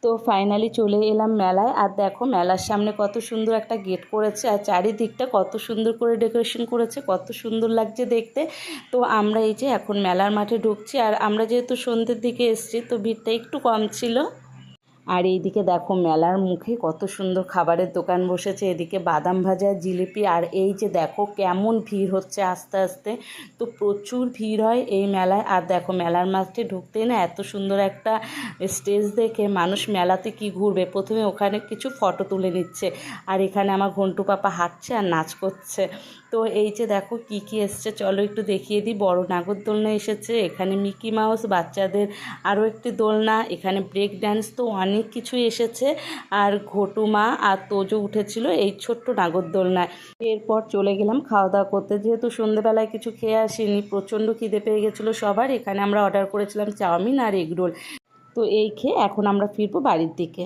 তো ফাইনালি চলে এলাম মেলায়। আর দেখো মেলার সামনে কত সুন্দর একটা গেট করেছে, আর চারিদিকটা কত সুন্দর করে ডেকোরেশন করেছে, কত সুন্দর লাগছে দেখতে। তো আমরা এই যে এখন মেলার মাঠে ঢুকছি, আর আমরা যেহেতু সন্ধ্যের দিকে এসেছি তো ভিড়টা একটু কম ছিল। আর এইদিকে দেখো মেলার মুখে কত সুন্দর খাবারের দোকান বসেছে, এদিকে বাদাম ভাজা, জিলিপি। আর এই যে দেখো কেমন ভিড় হচ্ছে আস্তে আস্তে, তো প্রচুর ভিড় হয় এই মেলায়। আর দেখো মেলার মাঠে ঢুকতেই না এত সুন্দর একটা স্টেজ দেখে মানুষ মেলাতে কি ঘুরবে, প্রথমে ওখানে কিছু ফটো তুলে নিচ্ছে, আর এখানে আমার ঘন্টু পাপা হাঁটছে আর নাচ করছে। তো এই যে দেখো কি কি এসছে চলো একটু দেখিয়ে দিই। বড় নাগরদোলনা এসেছে, এখানে মিকি মাউস, বাচ্চাদের আরও একটি দোলনা, এখানে ব্রেক ড্যান্স, তো অনেক কিছুই এসেছে। আর ঘটুমা আর তোজো উঠেছিল এই ছোট্ট নাগরদোলনায়। এরপর চলে গেলাম খাওয়া দাওয়া করতে, যেহেতু সন্ধ্যেবেলায় কিছু খেয়ে আসিনি, প্রচণ্ড খিদে পেয়ে গেছিলো সবার। এখানে আমরা অর্ডার করেছিলাম চাউমিন আর এগরোল। তো এই খেয়ে এখন আমরা ফিরবো বাড়ির দিকে।